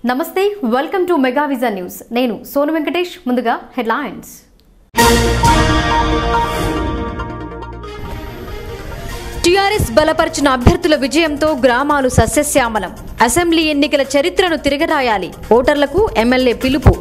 నమస్తే, welcome to mega vision news. నేను సోను వెంకటేష్. ముందుగా హెడ్లైన్స్. టీఆర్ఎస్ బలపరిచిన అభ్యర్థుల విజయంతో గ్రామాలు సస్యశ్యామలం. అసెంబ్లీ ఎన్నికల చరిత్రను తిరగరాయాలి. ఓటర్లకు ఎమ్మెల్యే పిలుపు.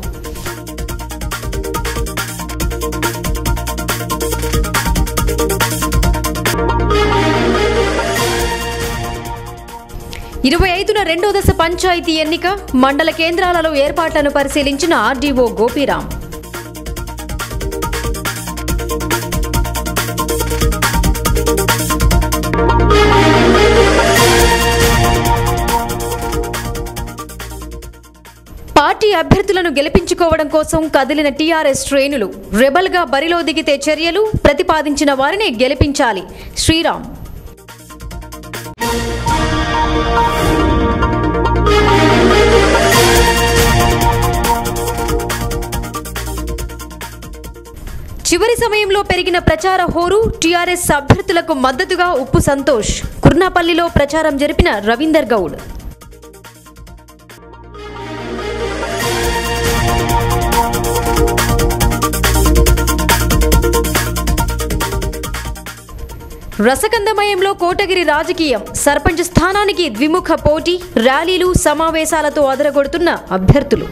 ఇరవై 25న రెండో దశ పంచాయతీ ఎన్నిక. మండల కేంద్రాలలో ఏర్పాట్లను పరిశీలించిన ఆర్డీఓ గోపీరాం. పార్టీ అభ్యర్థులను గెలిపించుకోవడం కోసం కదిలిన టీఆర్ఎస్ శ్రేణులు. రెబల్గా బరిలో దిగితే చర్యలు, ప్రతిపాదించిన వారిని గెలిపించాలి. శ్రీరామ్. చివరి సమయంలో పెరిగిన ప్రచార హోరు. టీఆర్ఎస్ అభ్యర్థులకు మద్దతుగా ఉప్పు సంతోష్. కుర్నాపల్లిలో ప్రచారం జరిపిన రవీందర్ గౌడ్. రసకందమయంలో కోటగిరి రాజకీయం. సర్పంచ్ స్థానానికి ద్విముఖ పోటీ. ర్యాలీలు, సమావేశాలతో అదరగొడుతున్న అభ్యర్థులు.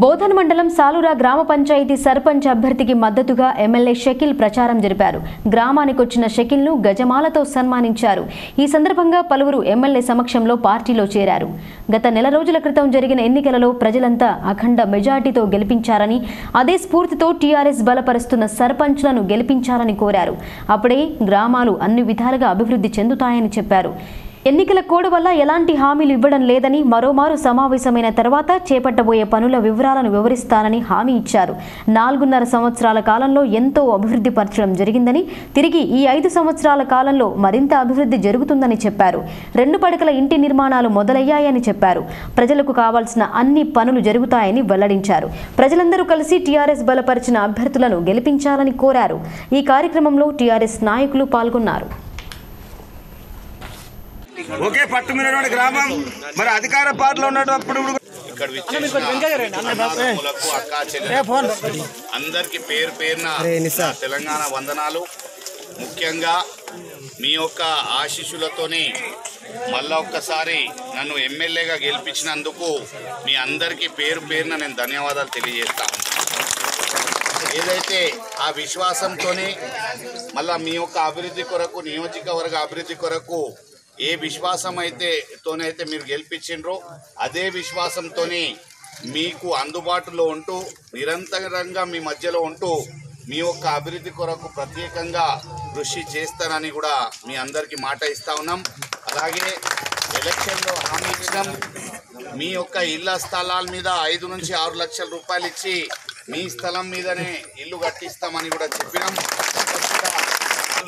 బోధన్ మండలం సాలూరా గ్రామ పంచాయతీ సర్పంచ్ అభ్యర్థికి మద్దతుగా ఎమ్మెల్యే షకీల్ ప్రచారం జరిపారు. గ్రామానికొచ్చిన షకీల్ను గజమాలతో సన్మానించారు. ఈ సందర్భంగా పలువురు ఎమ్మెల్యే సమక్షంలో పార్టీలో చేరారు. గత నెల రోజుల క్రితం జరిగిన ఎన్నికలలో ప్రజలంతా అఖండ మెజార్టీతో గెలిపించారని, అదే స్ఫూర్తితో టీఆర్ఎస్ బలపరుస్తున్న సర్పంచ్లను గెలిపించాలని కోరారు. అప్పుడే గ్రామాలు అన్ని విధాలుగా అభివృద్ధి చెందుతాయని చెప్పారు. ఎన్నికల కోడ్ వల్ల ఎలాంటి హామీలు ఇవ్వడం లేదని, మరోమారు సమావేశమైన తర్వాత చేపట్టబోయే పనుల వివరాలను వివరిస్తానని హామీ ఇచ్చారు. 4.5 సంవత్సరాల కాలంలో ఎంతో అభివృద్ధి పరచడం జరిగిందని, తిరిగి ఈ 5 సంవత్సరాల కాలంలో మరింత అభివృద్ధి జరుగుతుందని చెప్పారు. 2 పడకల ఇంటి నిర్మాణాలు మొదలయ్యాయని చెప్పారు. ప్రజలకు కావాల్సిన అన్ని పనులు జరుగుతాయని వెల్లడించారు. ప్రజలందరూ కలిసి టీఆర్ఎస్ బలపరిచిన అభ్యర్థులను గెలిపించాలని కోరారు. ఈ కార్యక్రమంలో టీఆర్ఎస్ నాయకులు పాల్గొన్నారు. ఒకే పట్టుమినటువంటి గ్రామం, మరి అధికార పార్టీలో ఉన్నప్పుడు అందరికి పేరు పేరున తెలంగాణ వందనాలు. ముఖ్యంగా మీ యొక్క ఆశీస్సులతోనే మళ్ళా ఒక్కసారి నన్ను ఎమ్మెల్యేగా గెలిపించినందుకు మీ అందరికీ పేరు పేరున నేను ధన్యవాదాలు తెలియజేస్తాను. ఏదైతే ఆ విశ్వాసంతోనే మళ్ళా మీ యొక్క అభివృద్ధి కొరకు, నియోజకవర్గ అభివృద్ధి కొరకు ఏ విశ్వాసం తోనైతే మీరు గెలిపించిండ్రో అదే విశ్వాసంతోనే మీకు అందుబాటులో ఉంటూ, నిరంతరంగా మీ మధ్యలో ఉంటూ మీ యొక్క అభివృద్ధి కొరకు ప్రత్యేకంగా కృషి చేస్తానని కూడా మీ అందరికీ మాట ఇస్తా ఉన్నాం. అలాగే ఎలక్షన్లో హామీ ఇచ్చినాం. మీ యొక్క ఇళ్ల స్థలాల మీద 5 నుంచి 6 లక్షల రూపాయలు ఇచ్చి మీ స్థలం మీదనే ఇల్లు కట్టిస్తామని కూడా చెప్పినాం.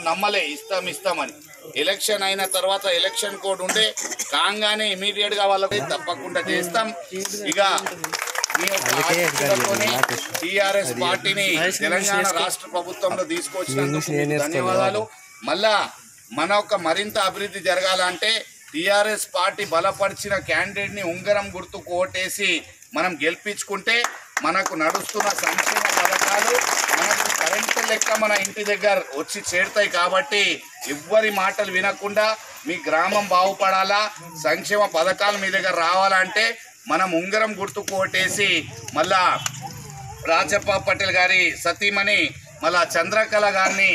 నమ్మలే ఇస్తామని. ఎలక్షన్ అయిన తర్వాత ఎలక్షన్ కోడ్ ఉండే కాగానే ఇమీడియట్గా వాళ్ళకి తప్పకుండా చేస్తాం. ఇక మీ యొక్క టీఆర్ఎస్ పార్టీని తెలంగాణ రాష్ట్ర ప్రభుత్వంలో తీసుకొచ్చినందుకు ధన్యవాదాలు. మళ్ళా మన యొక్క మరింత అభివృద్ధి జరగాలంటే టీఆర్ఎస్ పార్టీ బలపరిచిన క్యాండిడేట్ని ఉంగరం గుర్తుకు ఓటేసి మనం గెలిపించుకుంటే మనకు నడుస్తున్న సంక్షేమ పథకాలు మనకు కరెంటు లెక్క మన ఇంటి దగ్గర వచ్చి చేరుతాయి. కాబట్టి ఎవ్వరి మాటలు వినకుండా మీ గ్రామం బాగుపడాలా, సంక్షేమ పథకాలు మీ దగ్గర రావాలంటే మనం ఉంగరం గుర్తుకు ఓటేసి మళ్ళా రాజప్ప పటేల్ గారి సతీమణి మళ్ళా చంద్రకళ గారిని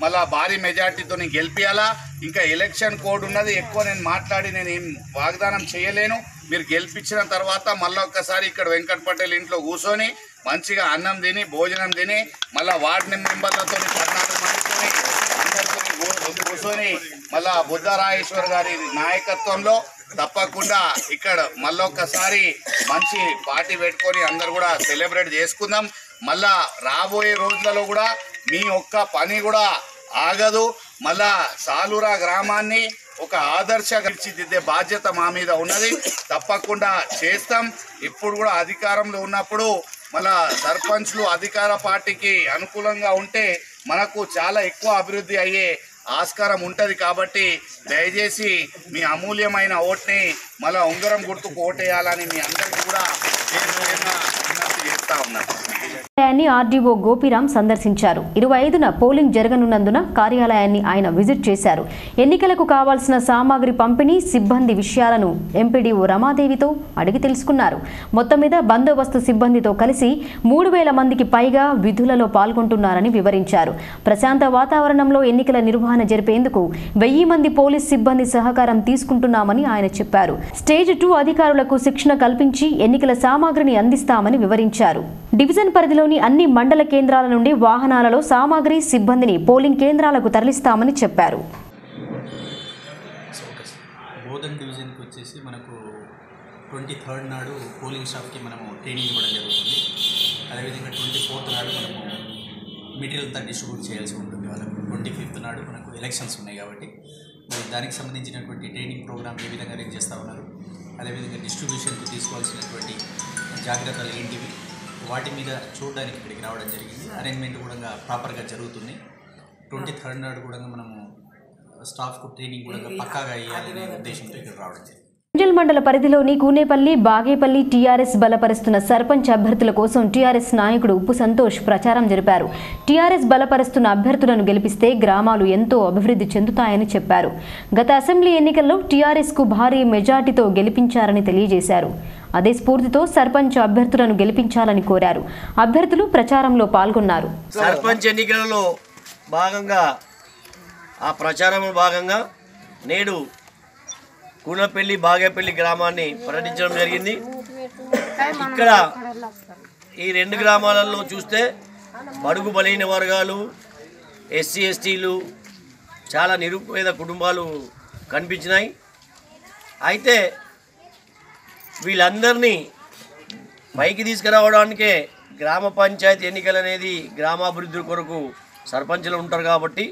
మళ్ళా భారీ మెజార్టీతో గెలిపియాలా. ఇంకా ఎలక్షన్ కోడ్ ఉన్నది, ఎక్కువ నేను మాట్లాడి నేను ఏం వాగ్దానం చేయలేను. మీరు గెలిపించిన తర్వాత మళ్ళీ ఒక్కసారి ఇక్కడ వెంకట్ పటేల్ ఇంట్లో కూర్చొని మంచిగా అన్నం తిని, భోజనం తిని, మళ్ళీ వార్డు మెంబర్లతో 14 మందితో అందరితో కూర్చొని మళ్ళా బుద్ధరాయేశ్వర్ గారి నాయకత్వంలో తప్పకుండా ఇక్కడ మళ్ళీ ఒక్కసారి మంచి పార్టీ పెట్టుకొని అందరు కూడా సెలబ్రేట్ చేసుకుందాం. మళ్ళా రాబోయే రోజులలో కూడా మీ ఒక్క పని కూడా ఆగదు. మళ్ళా సాలూరా గ్రామాన్ని ఒక ఆదర్శంగా తీర్చిదిద్దే బాధ్యత మా మీద ఉన్నది. తప్పకుండా చేస్తాం. ఇప్పుడు కూడా అధికారంలో ఉన్నప్పుడు మళ్ళా సర్పంచ్లు అధికార పార్టీకి అనుకూలంగా ఉంటే మనకు చాలా ఎక్కువ అభివృద్ధి అయ్యే ఆస్కారం ఉంటుంది. కాబట్టి దయచేసి మీ అమూల్యమైన ఓట్ని మళ్ళీ ఉంగరం గుర్తుకు ఓటేయాలని మీ అందరికీ కూడా విజ్ఞప్తి చేస్తా ఉన్నారు. ఆర్డీఓ గోపిరామ్ సందర్శించారు. 25న పోలింగ్ జరగనున్నందున కార్యాలయాన్ని ఆయన విజిట్ చేశారు. ఎన్నికలకు కావాల్సిన సామాగ్రి పంపిణీ, సిబ్బంది విషయాలను ఎంపీడీఓ రమాదేవితో అడిగి తెలుసుకున్నారు. మొత్తం మీద బందోబస్తు సిబ్బందితో కలిసి 3000 మందికి పైగా విధులలో పాల్గొంటున్నారని వివరించారు. ప్రశాంత వాతావరణంలో ఎన్నికల నిర్వహణ జరిపేందుకు 1000 మంది పోలీస్ సిబ్బంది సహకారం తీసుకుంటున్నామని ఆయన చెప్పారు. స్టేజ్ 2 అధికారులకు శిక్షణ కల్పించి ఎన్నికల సామాగ్రిని అందిస్తామని వివరించారు. డివిజన్ పరిధిలోని అన్ని మండల కేంద్రాల నుండి వాహనాలలో సామాగ్రి, సిబ్బందిని పోలింగ్ కేంద్రాలకు తరలిస్తామని చెప్పారు. బోధన్ డివిజన్కి వచ్చేసి మనకు 23rd నాడు పోలింగ్ స్టాఫ్కి మనము ట్రైనింగ్ ఇవ్వడం జరుగుతుంది. అదేవిధంగా 24th నాడు మనము మెటీరియల్ అంతా డిస్ట్రిబ్యూట్ చేయాల్సి ఉంటుంది వాళ్ళకు. 25th నాడు మనకు ఎలక్షన్స్ ఉన్నాయి కాబట్టి మరి దానికి సంబంధించినటువంటి ట్రైనింగ్ ప్రోగ్రామ్ ఏ విధంగా అరేంజ్ చేస్తూ ఉన్నారు, అదేవిధంగా డిస్ట్రిబ్యూషన్కి తీసుకోవాల్సినటువంటి జాగ్రత్తలు ఏంటివి, వాటి మీద చూడడానికి ఇక్కడికి రావడం జరిగింది. అరేంజ్మెంట్ కూడా ప్రాపర్గా జరుగుతుంది. 23rd నాడు కూడా మనము స్టాఫ్కు ట్రైనింగ్ కూడా పక్కాగా ఇవ్వాలనే ఉద్దేశంతో ఇక్కడ రావడం జరిగింది. రేంజల్ మండల పరిధిలోని కూనేపల్లి, బాగేపల్లి టీఆర్ఎస్ బలపరుస్తున్న సర్పంచ్ అభ్యర్థుల కోసం టీఆర్ఎస్ నాయకుడు ఉప్పు సంతోష్ ప్రచారం జరిపారు. టీఆర్ఎస్ బలపరుస్తున్న అభ్యర్థులను గెలిపిస్తే గ్రామాలు ఎంతో అభివృద్ధి చెందుతాయని చెప్పారు. గత అసెంబ్లీ ఎన్నికల్లో టీఆర్ఎస్కు భారీ మెజార్టీతో గెలిపించారని తెలియజేశారు. అదే స్ఫూర్తితో సర్పంచ్ అభ్యర్థులను గెలిపించాలని కోరారు. అభ్యర్థులు ప్రచారంలో పాల్గొన్నారు. సర్పంచ్ ఎన్నికలలో భాగంగా ఆ ప్రచారంలో భాగంగా నేడు కూనపల్లి, బాగేపల్లి గ్రామాన్ని పర్యటించడం జరిగింది. ఇక్కడ ఈ 2 గ్రామాలలో చూస్తే బడుగు బలహీన వర్గాలు, ఎస్సీ ఎస్టీలు, చాలా నిరుపేద కుటుంబాలు కనిపించినాయి. అయితే వీళ్ళందరినీ పైకి తీసుకురావడానికే గ్రామ పంచాయతీ ఎన్నికలు అనేది గ్రామాభివృద్ధి కొరకు సర్పంచులు ఉంటారు. కాబట్టి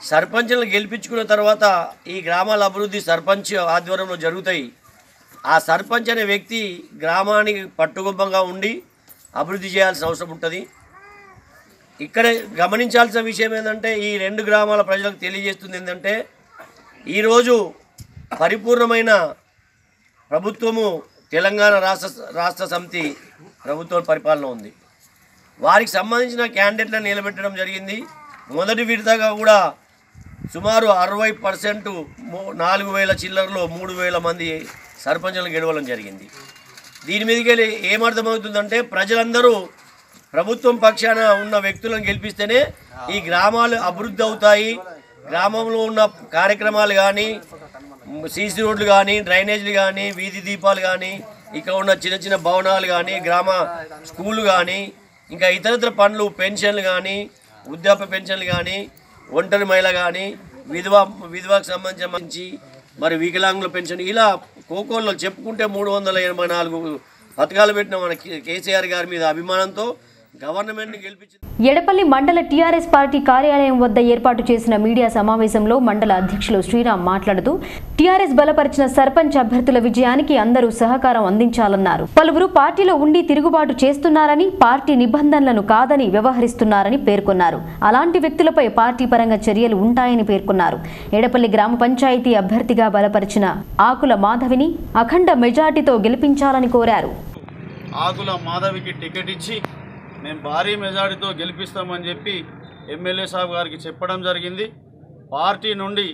సర్పంచులను గెలిపించుకున్న తర్వాత ఈ గ్రామాల అభివృద్ధి సర్పంచ్ ఆధ్వర్యంలో జరుగుతాయి. ఆ సర్పంచ్ అనే వ్యక్తి గ్రామానికి పట్టుగొప్పంగా ఉండి అభివృద్ధి చేయాల్సిన అవసరం ఉంటుంది. ఇక్కడ గమనించాల్సిన విషయం ఏంటంటే ఈ 2 గ్రామాల ప్రజలకు తెలియజేస్తుంది ఏంటంటే ఈరోజు పరిపూర్ణమైన ప్రభుత్వము తెలంగాణ రాష్ట్ర సమితి ప్రభుత్వం పరిపాలన ఉంది. వారికి సంబంధించిన క్యాండిడేట్లను నిలబెట్టడం జరిగింది. మొదటి విడతగా కూడా సుమారు 60% 4000 చిల్లరలో 3000 మంది సర్పంచులను గెలవడం జరిగింది. దీని మీదకి వెళ్ళి ఏమర్థమవుతుందంటే ప్రజలందరూ ప్రభుత్వం పక్షాన ఉన్న వ్యక్తులను గెలిపిస్తేనే ఈ గ్రామాలు అభివృద్ధి అవుతాయి. గ్రామంలో ఉన్న కార్యక్రమాలు కానీ, సీసీ రోడ్లు కానీ, డ్రైనేజీలు కానీ, వీధి దీపాలు కానీ, ఇక్కడ ఉన్న చిన్న చిన్న భవనాలు కానీ, గ్రామ స్కూళ్ళు కానీ, ఇంకా ఇతరత్ర పనులు, పెన్షన్లు కానీ, వృద్ధాప్య పెన్షన్లు కానీ, ఒంటరి మహిళ కానీ, విధవాకు సంబంధించి మరి వికలాంగుల పెన్షన్, ఇలా కోకోల్లో చెప్పుకుంటే 384 పథకాలు పెట్టిన మన కేసీఆర్ గారి మీద అభిమానంతో గవర్నమెంట్ని గెలిపించింది. ఎడపల్లి మండల టీఆర్ఎస్ పార్టీ కార్యాలయం వద్ద ఏర్పాటు చేసిన మీడియా సమావేశంలో మండల అధ్యక్షులు శ్రీరామ్ మాట్లాడుతూ టీఆర్ఎస్ బలపరిచిన సర్పంచ్ అభ్యర్థుల విజయానికి అందరూ సహకారం అందించాలన్నారు. పలువురు పార్టీలో ఉండి తిరుగుబాటు చేస్తున్నారని, పార్టీ నిబంధనలను కాదని వ్యవహరిస్తున్నారని పేర్కొన్నారు. అలాంటి వ్యక్తులపై పార్టీ పరంగా చర్యలు ఉంటాయని పేర్కొన్నారు. ఎడపల్లి గ్రామ పంచాయతీ అభ్యర్థిగా బలపరిచిన ఆకుల మాధవిని అఖండ మెజార్టీతో గెలిపించాలని కోరారు. ఆకుల మాధవికి టికెట్ ఇచ్చి మేము భారీ మెజారిటీతో గెలిపిస్తామని చెప్పి ఎమ్మెల్యే సాబ్ గారికి చెప్పడం జరిగింది. పార్టీ నుండి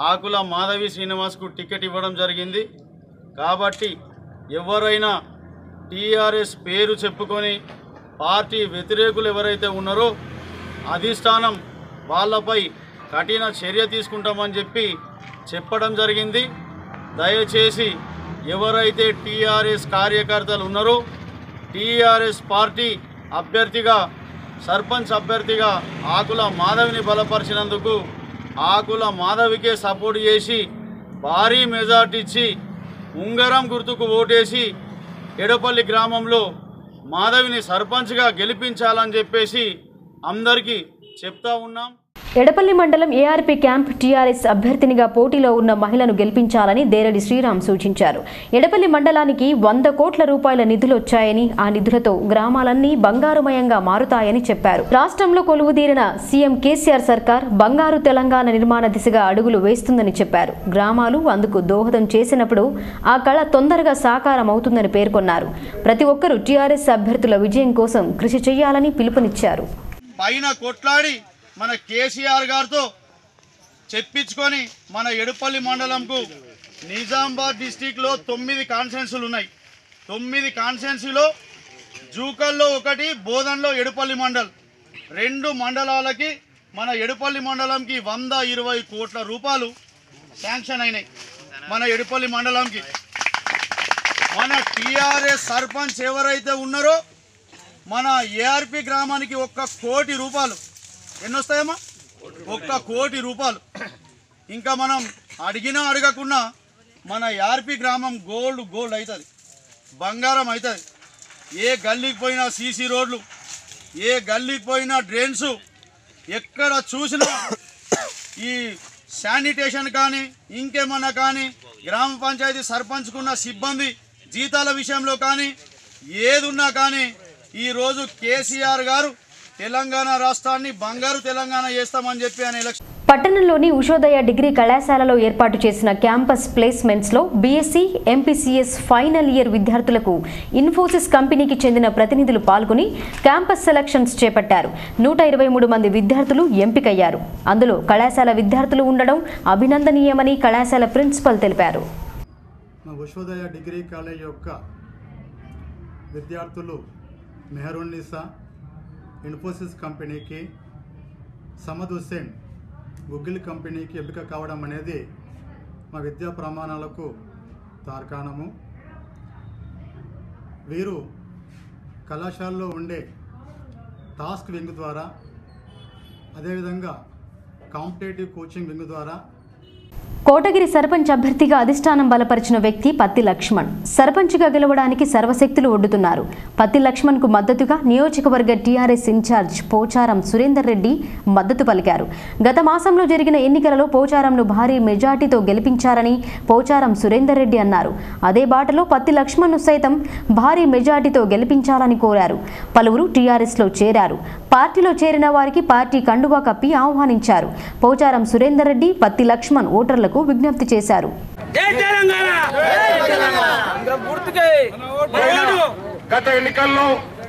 ఆకుల మాధవి శ్రీనివాస్కు టికెట్ ఇవ్వడం జరిగింది. కాబట్టి ఎవరైనా టీఆర్ఎస్ పేరు చెప్పుకొని పార్టీ వ్యతిరేకులు ఎవరైతే ఉన్నారో అధిష్టానం వాళ్ళపై కఠిన చర్య తీసుకుంటామని చెప్పడం జరిగింది. దయచేసి ఎవరైతే టీఆర్ఎస్ కార్యకర్తలు ఉన్నారో టీఆర్ఎస్ పార్టీ అభ్యర్థిగా, సర్పంచ్ అభ్యర్థిగా ఆకుల మాధవిని బలపరిచినందుకు ఆకుల మాధవికే సపోర్ట్ చేసి భారీ మెజార్టీ ఇచ్చి ఉంగరం గుర్తుకు ఓటేసి ఎడపల్లి గ్రామంలో మాధవిని సర్పంచ్గా గెలిపించాలని చెప్పేసి అందరికీ చెప్తా ఉన్నాం. ఎడపల్లి మండలం ఏఆర్పీ క్యాంప్ టీఆర్ఎస్ అభ్యర్థినిగా పోటీలో ఉన్న మహిళను గెలిపించాలని దేరడి శ్రీరామ్ సూచించారు. ఎడపల్లి మండలానికి 100 కోట్ల రూపాయల నిధులు వచ్చాయని, ఆ నిధులతో గ్రామాలన్నీ బంగారుమయంగా మారుతాయని చెప్పారు. రాష్ట్రంలో కొలువుదీరిన సీఎం కేసీఆర్ సర్కార్ బంగారు తెలంగాణ నిర్మాణ దిశగా అడుగులు వేస్తుందని చెప్పారు. గ్రామాలు అందుకు దోహదం చేసినప్పుడు ఆ కళ తొందరగా సాకారం అవుతుందని పేర్కొన్నారు. ప్రతి ఒక్కరూ టీఆర్ఎస్ అభ్యర్థుల విజయం కోసం కృషి చేయాలని పిలుపునిచ్చారు. పైన కొట్లాడి మన కేసీఆర్ గారితో చెప్పించుకొని మన ఎడపల్లి మండలంకు నిజామాబాద్ డిస్టిక్లో 9 కాన్స్టిట్యున్సీలు ఉన్నాయి. 9 కాన్స్టిట్యున్సీలో జూకల్లో ఒకటి, బోధన్లో ఎడపల్లి మండల్, 2 మండలాలకి మన ఎడపల్లి మండలంకి 120 కోట్ల రూపాయలు శాంక్షన్ అయినాయి. మన ఎడపల్లి మండలంకి మన టీఆర్ఎస్ సర్పంచ్ ఎవరైతే ఉన్నారో మన ఏఆర్పి గ్రామానికి 1 కోటి రూపాయలు ఎన్ని వస్తాయమ్మా? 1 కోటి రూపాయలు. ఇంకా మనం అడిగినా అడగకుండా మన ఏఆర్పి గ్రామం గోల్డ్ అవుతుంది, బంగారం అవుతుంది. ఏ గల్లీకి పోయినా సీసీ రోడ్లు, ఏ గల్లీకి పోయినా డ్రైన్స్, ఎక్కడ చూసినా ఈ శానిటేషన్ కానీ ఇంకేమన్నా కానీ గ్రామ పంచాయతీ సర్పంచ్కున్న సిబ్బంది జీతాల విషయంలో కానీ ఏదున్నా కానీ ఈరోజు కేసీఆర్ గారు తెలంగాణ రాష్ట్రాన్ని బంగారు తెలంగాణ చేస్తామని చెప్పి ఆయన ఎలక్షన్. పట్టణంలోని ఉషోదయ డిగ్రీ కళాశాలలో ఏర్పాటు చేసిన క్యాంపస్ ప్లేస్మెంట్స్లో బీఎస్సీ, ఎంపీసీఎస్ ఫైనల్ ఇయర్ విద్యార్థులకు ఇన్ఫోసిస్ కంపెనీకి చెందిన ప్రతినిధులు పాల్గొని క్యాంపస్ సెలక్షన్స్ చేపట్టారు. 123 మంది విద్యార్థులు ఎంపికయ్యారు. అందులో కళాశాల విద్యార్థులు ఉండడం అభినందనీయమని కళాశాల ప్రిన్సిపల్ తెలిపారు. ఉషోదయ డిగ్రీ కాలేజ్ యొక్క విద్యార్థులు మెహరున్నిసా ఇన్ఫోసిస్ కంపెనీకి, సమద్ హుస్సేన్ గూగుల్ కంపెనీకి ఎంపిక కావడం అనేది మా విద్యా ప్రమాణాలకు తార్కాణము. వీరు కళాశాలలో ఉండే టాస్క్ వింగ్ ద్వారా, అదేవిధంగా కాంపిటేటివ్ కోచింగ్ వింగ్ ద్వారా కోటగిరి సర్పంచ్ అభ్యర్థిగా అధిష్టానం బలపరిచిన వ్యక్తి పత్తి లక్ష్మణ్ సర్పంచ్గా గెలవడానికి సర్వశక్తులు ఒడ్డుతున్నారు. పత్తి లక్ష్మణ్కు మద్దతుగా నియోజకవర్గ టీఆర్ఎస్ ఇన్ఛార్జ్ పోచారం సురేందర్ రెడ్డి మద్దతు పలికారు. గత మాసంలో జరిగిన ఎన్నికలలో పోచారంను భారీ మెజార్టీతో గెలిపించారని పోచారం సురేందర్ రెడ్డి అన్నారు. అదే బాటలో పత్తి లక్ష్మణ్ను సైతం భారీ మెజార్టీతో గెలిపించాలని కోరారు. పలువురు టీఆర్ఎస్లో చేరారు. పార్టీలో చేరిన వారికి పార్టీ కండువా కప్పి ఆహ్వానించారు. పోచారం సురేందర్ రెడ్డి పత్తి లక్ష్మణ్ ఓటర్లకు విజ్ఞప్తి చేశారు. గత ఎన్నికల్లో,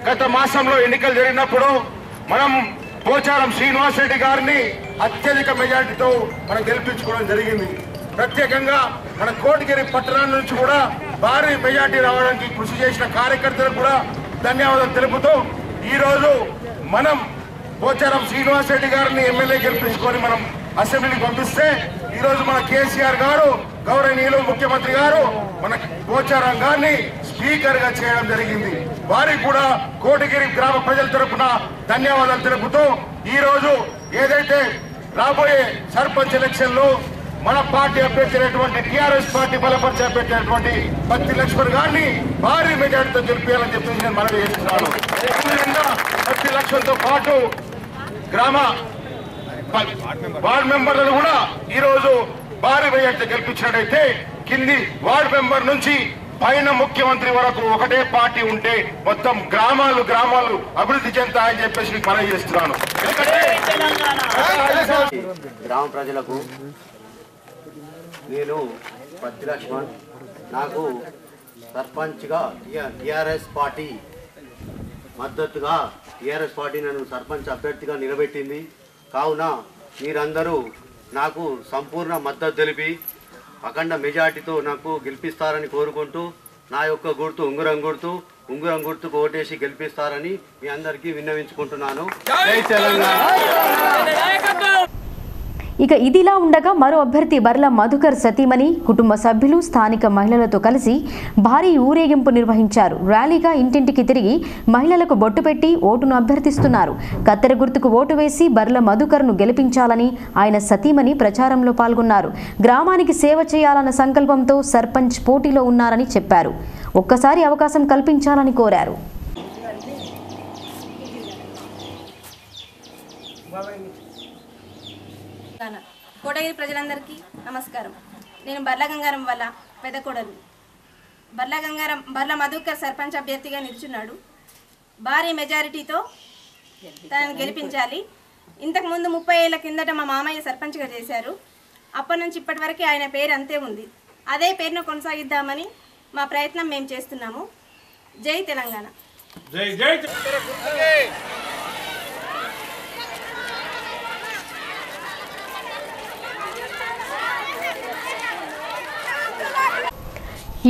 గత మాసంలో ఎన్నికలు జరిగినప్పుడు మనం పోచారం శ్రీనివాస్ రెడ్డి గారిని అత్యధిక మెజార్టీతో మనం గెలిపించుకోవడం జరిగింది. ప్రత్యేకంగా మన కోటగిరి పట్టణం నుంచి కూడా భారీ మెజార్టీ రావడానికి కృషి చేసిన కార్యకర్తలకు కూడా ధన్యవాదాలు తెలుపుతూ ఈరోజు మనం పోచారం శ్రీనివాస్ రెడ్డి గారిని ఎమ్మెల్యే గెలిపించుకొని మనం అసెంబ్లీకి పంపిస్తే ఈరోజు మన కేసీఆర్ గారు, గౌరవనీయులు ముఖ్యమంత్రి గారు మన పోచారం గారిని స్పీకర్ గా చేయడం జరిగింది. వారికి కూడా కోటగిరి గ్రామ ప్రజల తరఫున ధన్యవాదాలు తెలుపుతూ ఈరోజు ఏదైతే రాబోయే సర్పంచ్ ఎలక్షన్ లో మన పార్టీ అభ్యర్థి టీఆర్ఎస్ పార్టీ బలపరిచి అభ్యర్థి పత్తి లక్ష్మణ్ గారిని భారీ మెజార్టీతో గెలిపించాలని చెప్పి నేను మనవి చేస్తున్నాను. పత్తి లక్ష్మణ్తో పాటు గ్రామ వార్డు మెంబర్లను కూడా ఈరోజు భారీ మెజార్టీతో గెలిపించినట్టయితే కింది వార్డు మెంబర్ నుంచి పైన ముఖ్యమంత్రి వరకు ఒకటే పార్టీ ఉంటే మొత్తం గ్రామాలు అభివృద్ధి చెందుతాయని చెప్పేసి మనవి చేస్తున్నాను. గ్రామ ప్రజలకు నేను పత్తి లక్ష్మణ్, నాకు సర్పంచ్గా టీఆర్ఎస్ పార్టీ మద్దతుగా టీఆర్ఎస్ పార్టీ నన్ను సర్పంచ్ అభ్యర్థిగా నిలబెట్టింది. కావున మీరందరూ నాకు సంపూర్ణ మద్దతు తెలిపి అఖండ మెజార్టీతో నాకు గెలిపిస్తారని కోరుకుంటూ నా యొక్క గుర్తు ఉంగరం గుర్తుకు ఓటేసి గెలిపిస్తారని మీ అందరికీ విన్నవించుకుంటున్నాను. జై తెలంగాణ. ఇక ఇదిలా ఉండగా మరో అభ్యర్థి బర్ల మధుకర్ సతీమణి కుటుంబ సభ్యులు స్థానిక మహిళలతో కలిసి భారీ ఊరేగింపు నిర్వహించారు. ర్యాలీగా ఇంటింటికి తిరిగి మహిళలకు బొట్టు పెట్టి ఓటును అభ్యర్థిస్తున్నారు. కత్తెర గుర్తుకు ఓటు వేసి బర్ల మధుకర్ను గెలిపించాలని ఆయన సతీమణి ప్రచారంలో పాల్గొన్నారు. గ్రామానికి సేవ చేయాలన్న సంకల్పంతో సర్పంచ్ పోటీలో ఉన్నారని చెప్పారు. ఒక్కసారి అవకాశం కల్పించాలని కోరారు. కోటగిరి ప్రజలందరికీ నమస్కారం. నేను బర్ల గంగారం వల్ల పెద్ద కోడలు. బర్ల మధుకర్ సర్పంచ్ అభ్యర్థిగా నిల్చున్నాడు. భారీ మెజారిటీతో తనను గెలిపించాలి. ఇంతకుముందు 30 ఏళ్ల కిందట మా మామయ్య సర్పంచ్గా చేశారు. అప్పటి నుంచి ఇప్పటి వరకు ఆయన పేరు అంతే ఉంది. అదే పేరును కొనసాగిద్దామని మా ప్రయత్నం మేము చేస్తున్నాము. జై తెలంగాణ. జై జై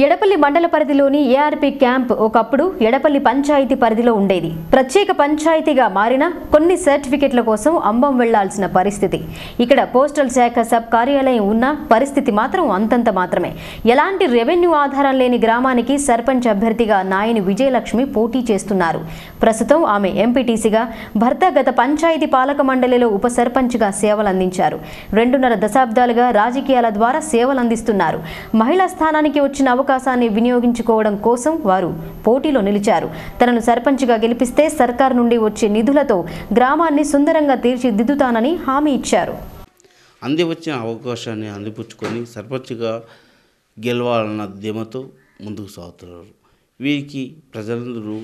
ఎడపల్లి మండల పరిధిలోని ఏఆర్పీ క్యాంప్ ఒకప్పుడు ఎడపల్లి పంచాయతీ పరిధిలో ఉండేది. ప్రత్యేక పంచాయతీగా మారిన కొన్ని సర్టిఫికెట్ల కోసం అంబం వెళ్లాల్సిన పరిస్థితి. ఇక్కడ పోస్టల్ శాఖ సబ్ కార్యాలయం ఉన్న పరిస్థితి మాత్రం అంతంత మాత్రమే. ఎలాంటి రెవెన్యూ ఆధారం లేని గ్రామానికి సర్పంచ్ అభ్యర్థిగా నాయని విజయలక్ష్మి పోటీ చేస్తున్నారు. ప్రస్తుతం ఆమె ఎంపీటీసీగా, భర్త గత పంచాయతీ పాలక మండలిలో ఉప సర్పంచ్గా సేవలందించారు. 2.5 దశాబ్దాలుగా రాజకీయాల ద్వారా సేవలందిస్తున్నారు. మహిళా స్థానానికి వచ్చిన అవకాశాన్ని వినియోగించుకోవడం కోసం వారు పోటీలో నిలిచారు. తనను సర్పంచ్గా గెలిపిస్తే సర్కార్ నుండి వచ్చే నిధులతో గ్రామాన్ని సుందరంగా తీర్చిదిద్దుతానని హామీ ఇచ్చారు. అంది వచ్చిన అవకాశాన్ని అందిపుచ్చుకొని సర్పంచ్గా గెలవాలన్న ధీమతో ముందుకు సాగుతున్నారు. వీరికి ప్రజలందరూ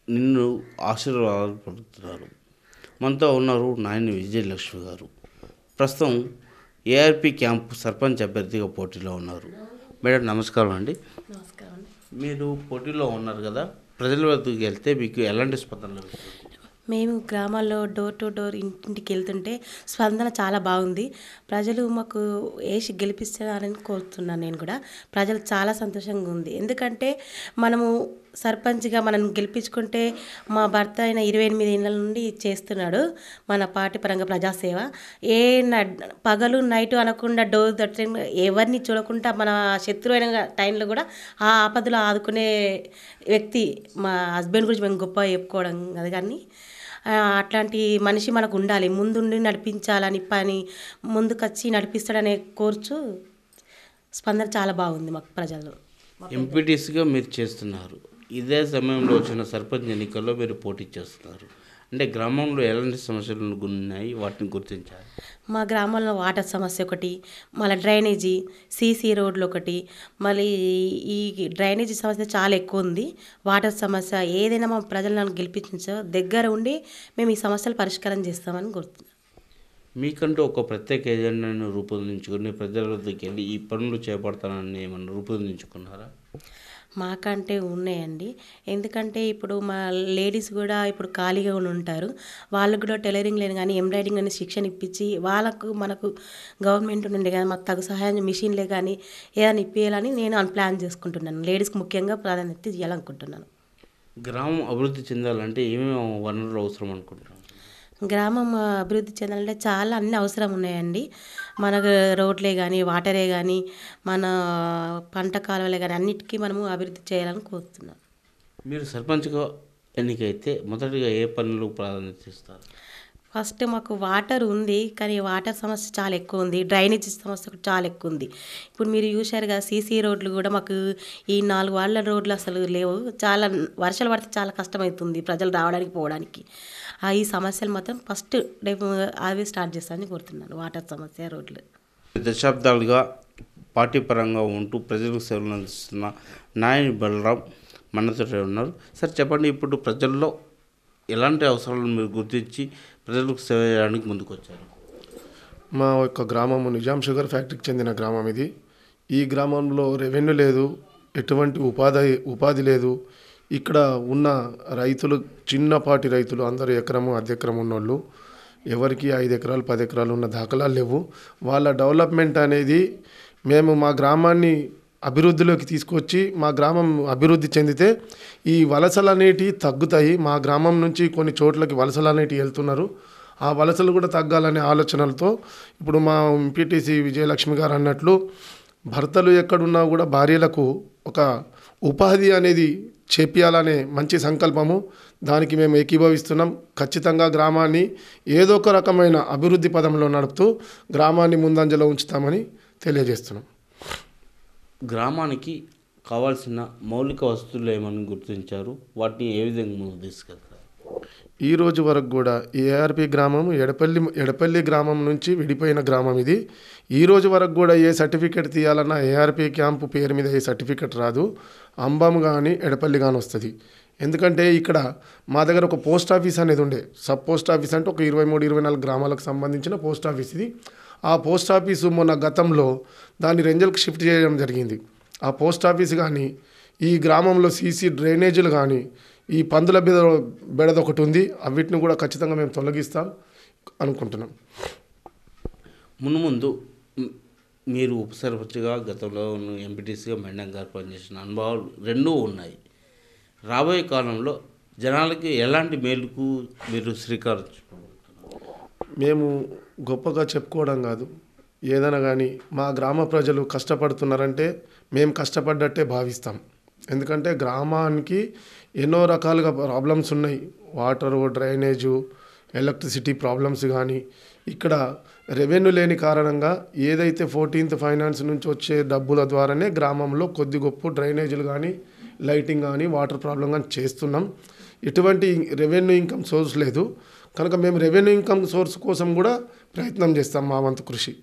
నిన్ను ఆశీర్వాదాలు పలుకుతున్నారు. మనతో ఉన్నారు నాయని విజయలక్ష్మి గారు. ప్రస్తుతం ఏఆర్పీ క్యాంప్ సర్పంచ్ అభ్యర్థిగా పోటీలో ఉన్నారు. మేడం నమస్కారం అండి. నమస్కారం. మీరు పోటీలో ఉన్నారు కదా, ప్రజల వద్దకు వెళ్తే మీకు ఎలాంటి స్పందన లభిస్తుంది? మేము గ్రామాల్లో డోర్ టు డోర్ ఇంటింటికి వెళ్తుంటే స్పందన చాలా బాగుంది. ప్రజలు మాకు వేసి గెలిపిస్తారని కోరుతున్నాను. నేను కూడా ప్రజలు చాలా సంతోషంగా ఉంది. ఎందుకంటే మనము సర్పంచ్గా మనం గెలిపించుకుంటే మా భర్త అయిన 28 ఏళ్ళ నుండి చేస్తున్నాడు మన పార్టీ పరంగా ప్రజాసేవ. పగలు నైటు అనకుండా డోర్ దట్టి ఎవరిని చూడకుండా మన శత్రువు అయిన టైంలో కూడా ఆ ఆపదలో ఆదుకునే వ్యక్తి. మా హస్బెండ్ గురించి మేము గొప్ప చెప్పుకోవడం అది, కానీ అట్లాంటి మనిషి మనకు ఉండాలి. ముందుండి నడిపించాలని పని ముందుకొచ్చి నడిపిస్తాడనే కోర్చు స్పందన చాలా బాగుంది మాకు ప్రజల్లో. ఎంపీటీసీగా మీరు చేస్తున్నారు. ఇదే సమయంలో వచ్చిన సర్పంచ్ ఎన్నికల్లో మీరు పోటీ చేస్తున్నారు. అంటే గ్రామంలో ఎలాంటి సమస్యలు ఉన్నాయి, వాటిని గుర్తించాలి. మా గ్రామంలో వాటర్ సమస్య ఒకటి, మళ్ళీ డ్రైనేజీ, సీసీ రోడ్లు ఒకటి, మళ్ళీ ఈ డ్రైనేజీ సమస్య చాలా ఎక్కువ ఉంది. వాటర్ సమస్య ఏదైనా మా ప్రజలను గెలిపించో దగ్గర ఉండి మేము ఈ సమస్యలు పరిష్కారం చేస్తామని కోరుతున్నాం. మీకంటూ ఒక ప్రత్యేక ఏజెండాను రూపొందించుకొని ప్రజల వద్దకు వెళ్ళి ఈ పనులు చేపడతానని ఏమన్నా రూపొందించుకున్నారా? మాకంటే ఉన్నాయండి. ఎందుకంటే ఇప్పుడు మా లేడీస్ కూడా ఇప్పుడు ఖాళీగా ఉంటారు. వాళ్ళకు కూడా టైలరింగ్ లేని కానీ ఎంబ్రాయిడింగ్ అని శిక్షణ ఇప్పించి వాళ్ళకు మనకు గవర్నమెంట్ నుండి కానీ మాకు తగు సహాయం మిషన్లే కానీ ఏదైనా ఇప్పించాలని నేను ప్లాన్ చేసుకుంటున్నాను. లేడీస్కి ముఖ్యంగా ప్రాధాన్యత ఇవ్వాలనుకుంటున్నాను. గ్రామం అభివృద్ధి చెందాలంటే ఏమేమి వనరులు అవసరం అనుకుంటున్నాను? గ్రామం అభివృద్ధి చెందాలంటే చాలా అన్ని అవసరం ఉన్నాయండి. మనకు రోడ్లే కానీ, వాటరే కానీ, మన పంట కాలువలే కానీ అన్నిటికీ మనము అభివృద్ధి చేయాలని కోరుతున్నాం. మీరు సర్పంచ్గా ఎన్నికైతే మొదటిగా ఏ పనులు ప్రాధాన్యత ఇస్తారు? ఫస్ట్ మాకు వాటర్ ఉంది, కానీ వాటర్ సమస్య చాలా ఎక్కువ ఉంది. డ్రైనేజ్ సమస్య కూడా చాలా ఎక్కువ ఉంది. ఇప్పుడు మీరు చూశారు కదా, సీసీ రోడ్లు కూడా మాకు ఈ 4 వార్డుల రోడ్లు అసలు లేవు. చాలా వర్షాలు పడితే చాలా కష్టమవుతుంది ప్రజలు రావడానికి పోవడానికి. ఈ సమస్యలు మాత్రం ఫస్ట్ రేపు అవి స్టార్ట్ చేస్తానని కోరుతున్నాను. వాటర్ సమస్య, రోడ్లు. దశాబ్దాలుగా పార్టీ పరంగా ఉంటూ ప్రజలకు సేవలు అందిస్తున్న నాయని బలరాం మనతో ఉన్నారు. సార్ చెప్పండి, ఇప్పుడు ప్రజల్లో ఎలాంటి అవసరాలను మీరు గుర్తించి ప్రజలకు సేవ చేయడానికి ముందుకు వచ్చారు? మా యొక్క గ్రామము నిజాం షుగర్ ఫ్యాక్టరీకి చెందిన గ్రామం ఇది. ఈ గ్రామంలో రెవెన్యూ లేదు, ఎటువంటి ఉపాధి లేదు. ఇక్కడ ఉన్న రైతులు చిన్నపాటి రైతులు అందరూ ఎకరము అర్ధెకరం ఉన్నోళ్ళు, ఎవరికి 5 ఎకరాలు 10 ఎకరాలు ఉన్న దాఖలాలు లేవు. వాళ్ళ డెవలప్మెంట్ అనేది మేము మా గ్రామాన్ని అభివృద్ధిలోకి తీసుకొచ్చి మా గ్రామం అభివృద్ధి చెందితే ఈ వలసలు అనేటివి తగ్గుతాయి. మా గ్రామం నుంచి కొన్ని చోట్లకి వలసలు అనేటివి వెళ్తున్నారు. ఆ వలసలు కూడా తగ్గాలనే ఆలోచనలతో ఇప్పుడు మా ఎంపీటీసీ విజయలక్ష్మి గారు అన్నట్లు భర్తలు ఎక్కడున్నా కూడా భార్యలకు ఒక ఉపాధి అనేది చేపియాలనే మంచి సంకల్పము. దానికి మేము ఏకీభవిస్తున్నాం. ఖచ్చితంగా గ్రామాన్ని ఏదో ఒక రకమైన అభివృద్ధి పదంలో నడుపుతూ గ్రామాన్ని ముందంజలో ఉంచుతామని తెలియజేస్తున్నాం. గ్రామానికి కావాల్సిన మౌలిక వస్తువులు ఏమని గుర్తించారు? వాటిని ఏ విధంగా ముందుకు తీసుకెళ్తారు? ఈ రోజు వరకు కూడా ఈ ఏఆర్పి గ్రామం ఎడపల్లి గ్రామం నుంచి విడిపోయిన గ్రామం ఇది. ఈ రోజు వరకు కూడా ఏ సర్టిఫికెట్ తీయాలన్నా ఏఆర్పి క్యాంపు పేరు మీద ఏ సర్టిఫికెట్ రాదు. అంబం కానీ ఎడపల్లి కానీ వస్తుంది. ఎందుకంటే ఇక్కడ మా దగ్గర ఒక పోస్ట్ ఆఫీస్ అనేది ఉండే. సబ్ పోస్ట్ ఆఫీస్ అంటే ఒక 23-24 గ్రామాలకు సంబంధించిన పోస్ట్ ఆఫీస్ ఇది. ఆ పోస్ట్ ఆఫీసు మొన్న గతంలో దాన్ని రెంజల్కి షిఫ్ట్ చేయడం జరిగింది. ఆ పోస్ట్ ఆఫీస్ కానీ ఈ గ్రామంలో సీసీ డ్రైనేజీలు కానీ ఈ పందుల బెడద ఒకటి ఉంది. అవిటిని కూడా ఖచ్చితంగా మేము తొలగిస్తాం అనుకుంటున్నాం. ముందు మీరు ఉప సర్పంచ్గా గతంలో ఎంపీటీసీగా మేడం గారు పనిచేసిన అనుభవాలు రెండూ ఉన్నాయి. రాబోయే కాలంలో జనాలకి ఎలాంటి మేలుకు మీరు శ్రీకారం? మేము గొప్పగా చెప్పుకోవడం కాదు, ఏదైనా కానీ మా గ్రామ ప్రజలు కష్టపడుతున్నారంటే మేము కష్టపడ్డట్టే భావిస్తాం. ఎందుకంటే గ్రామానికి ఎన్నో రకాలుగా ప్రాబ్లమ్స్ ఉన్నాయి. వాటరు, డ్రైనేజు, ఎలక్ట్రిసిటీ ప్రాబ్లమ్స్ కానీ ఇక్కడ రెవెన్యూ లేని కారణంగా ఏదైతే 14th ఫైనాన్స్ నుంచి వచ్చే డబ్బుల ద్వారానే గ్రామంలో కొద్ది గొప్ప డ్రైనేజీలు కానీ లైటింగ్ కానీ వాటర్ ప్రాబ్లం కానీ చేస్తున్నాం. ఎటువంటి రెవెన్యూ ఇన్కమ్ సోర్స్ లేదు కనుక మేము రెవెన్యూ ఇన్కమ్ సోర్స్ కోసం కూడా ప్రయత్నం చేస్తాం. మా వంతు కృషి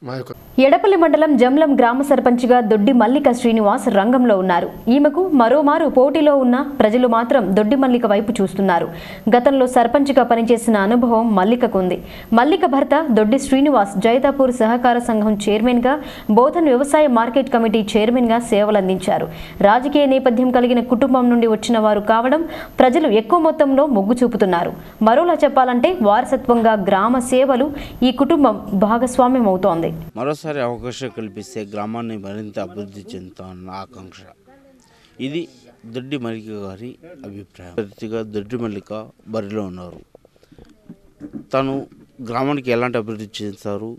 మా యొక్క. ఎడపల్లి మండలం జమ్లం గ్రామ సర్పంచ్గా దొడ్డి మల్లిక శ్రీనివాస్ రంగంలో ఉన్నారు. ఈమెకు మరోమారు పోటీలో ఉన్న ప్రజలు మాత్రం దొడ్డి మల్లిక వైపు చూస్తున్నారు. గతంలో సర్పంచ్గా పనిచేసిన అనుభవం మల్లికకు ఉంది. మల్లిక భర్త దొడ్డి శ్రీనివాస్ జైతాపూర్ సహకార సంఘం చైర్మన్గా, బోధన్ వ్యవసాయ మార్కెట్ కమిటీ చైర్మన్గా సేవలందించారు. రాజకీయ నేపథ్యం కలిగిన కుటుంబం నుండి వచ్చిన వారు కావడం ప్రజలు ఎక్కువ మొత్తంలో మొగ్గు చూపుతున్నారు. మరోలా చెప్పాలంటే వారసత్వంగా గ్రామ సేవలు ఈ కుటుంబం భాగస్వామ్యం అవుతోంది. మరోసారి అవకాశం కల్పిస్తే గ్రామాన్ని మరింత అభివృద్ధి చెందుతామన్న ఆకాంక్ష. ఇది దొడ్డి మల్లిక గారి అభిప్రాయం. పూర్తిగా దొడ్డి మల్లిక బరిలో ఉన్నారు. తను గ్రామానికి ఎలాంటి అభివృద్ధి చేస్తారు,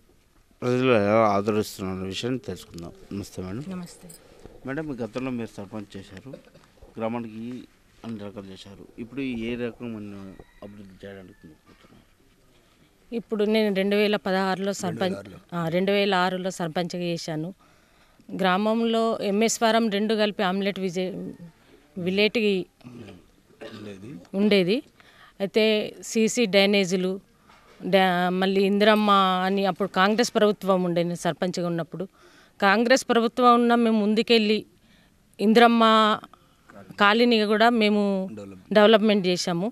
ప్రజలు ఎలా ఆదరిస్తున్న విషయాన్ని తెలుసుకుందాం. నమస్తే మేడం. నమస్తే మేడం, గతంలో మీరు సర్పంచ్ చేశారు, గ్రామానికి అన్ని రకాలు చేశారు. ఇప్పుడు ఏ రకమైన అభివృద్ధి చేయడానికి ఇప్పుడు నేను 2016లో 2006లో సర్పంచ్గా చేశాను. గ్రామంలో ఎంఎస్ ఫారం 2 కలిపి ఆమ్లెట్ విలేట్ ఉండేది. అయితే సీసీ డ్రైనేజీలు, మళ్ళీ ఇందిరమ్మ అని అప్పుడు కాంగ్రెస్ ప్రభుత్వం ఉండే. నేను సర్పంచ్గా ఉన్నప్పుడు కాంగ్రెస్ ప్రభుత్వం ఉన్న మేము ముందుకెళ్ళి ఇందిరమ్మ కాలనీ కూడా మేము డెవలప్మెంట్ చేశాము.